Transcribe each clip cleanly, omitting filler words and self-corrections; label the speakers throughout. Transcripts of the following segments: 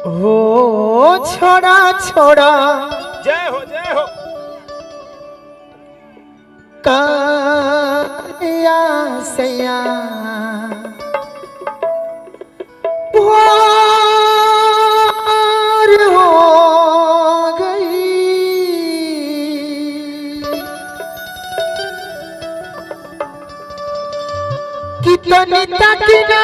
Speaker 1: हो छोड़ा छोड़ा
Speaker 2: जय हो
Speaker 1: काया सया पार हो गई कितनी तकना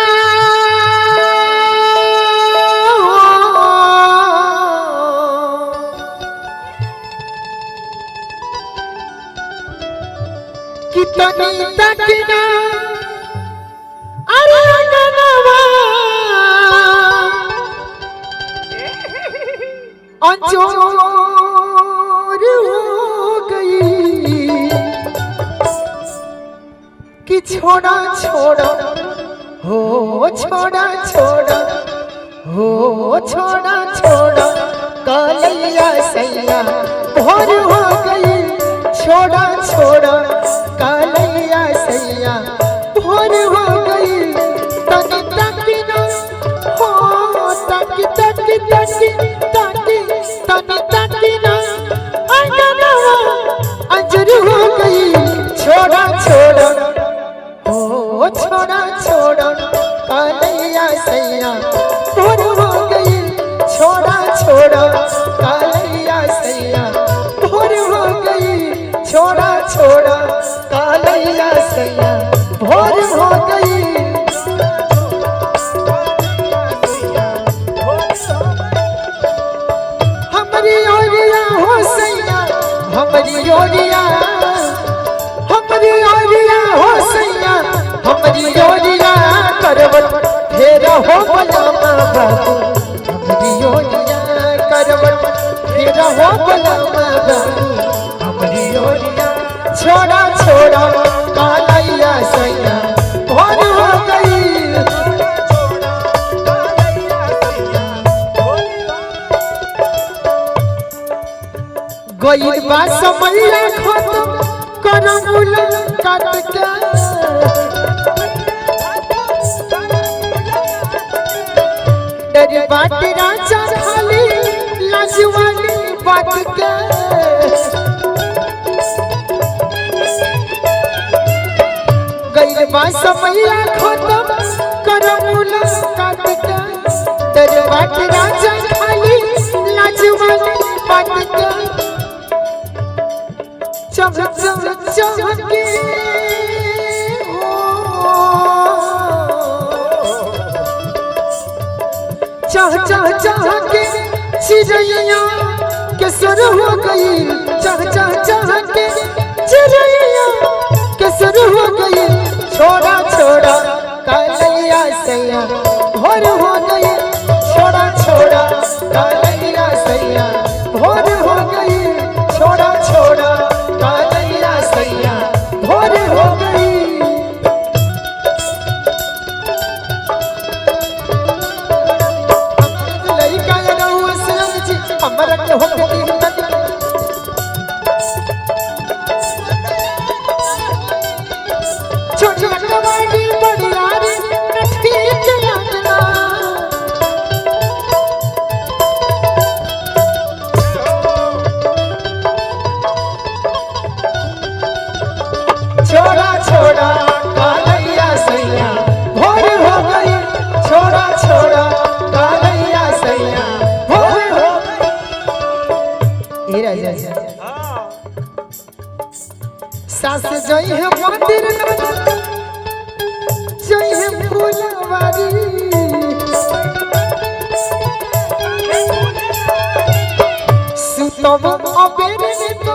Speaker 1: कितनी तकना अरे गनवा अंजोर हो गई कि छोड़ा छोड़ा हो छोड़ा छोड़ा हो छोड़ा छोड़ा कालिया सैया भोर हो गई छोड़ा छोड़ा कालिया सैया भोर हो गई तनी तकिना हो तकी तकी तकी तकी तनी तकिना अंगनवा अंजर हो गई छोड़ा छोड़ा हो छोड़ा छोड़ा कालिया सैया भोर हो गई छोड़ा छोड़ा कालिया सैया भोर हो गई छोड़ा छोड़ा कालिया सैया भोर हो गई हमारी ओरिया हो सैया हमारी ओरिया हमारी ओरिया हो सैया हमारी ओरिया करवट फेरा हो बलामा बाबू हमारी ओरिया करवट फेरा हो बलामा बाबू हमारी ओरिया छोड़ा छोड़ा कालिया सैया भोर हो गई गई बा समैया खत्म करमुल काट के डर बाट राजा खाली लाजवाली बात के गई बा समैया खत्म करमुल काट के डर बाट राजा खाली लाजवाली बात के चम चम चमके हो चाह चाह चाह के चिड़ैया के सुर हो गई चाह चाह चाह के चिड़ैया के सुर हो गई छोड़ा छोड़ा कालिया सैया भोर हो गई छोड़ा छोड़ा कालिया सैया भोर हो गई छोड़ा छोड़ा कालिया सैया भोर हो गई लड़का रहुआ से जी हमर के हो के हिम्मत छोटी बड़ी बड़ी यारी ठीक लगना छोड़ा छोड़ा कालिया सैया भोर हो गई छोड़ा छोड़ा कालिया सैया भोर हो गई राजा सास जई है मंदिर जई है फूलवारी सुतब अबेर ने तो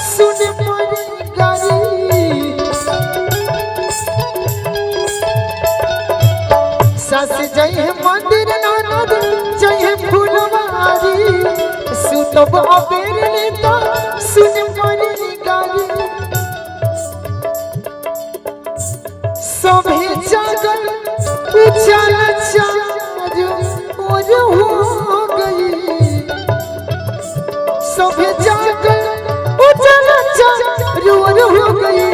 Speaker 1: सुन पड़ी गारी सास जई है मंदिर ननद जई है फूलवारी सुतब अबेर ने तो सुन पड़ी गारी सभी जागल उजाला चारू ओर हो गई सभी जागल उजाला चारू ओर हो गई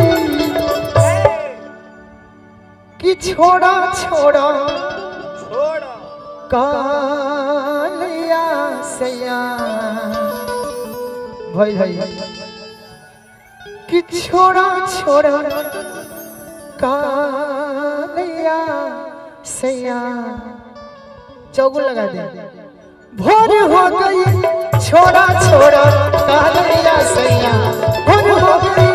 Speaker 1: कि छोड़ा छोड़ा
Speaker 2: छोड़ा
Speaker 1: कालिया भाई भाई कि छोड़ा छोड़ा कालिया सैया चौगुल लगा दे भोर हो गई छोड़ा छोड़ा कालिया सैया भोर हो गई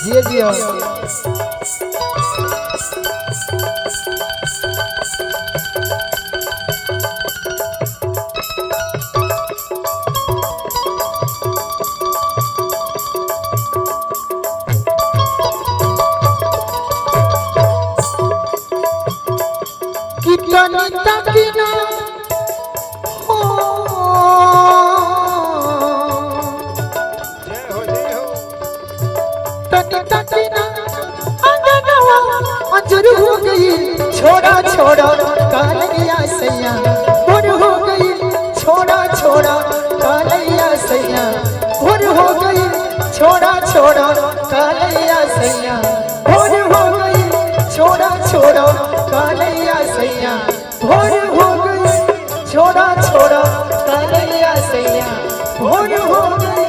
Speaker 1: जियो जियो कितना किना हो
Speaker 2: जय हो
Speaker 1: तनिता किना अंगनवा अंजर हो गई छोड़ा छोड़ा कालिया सैया भोर हो गई छोड़ा छोड़ा कालिया सैया भोर हो गई छोड़ा छोड़ा कालिया सैया भोर हो गई छोड़ा छोड़ा कालिया सैया भोर हो गई छोड़ा छोड़ा कालिया सैया भोर हो गई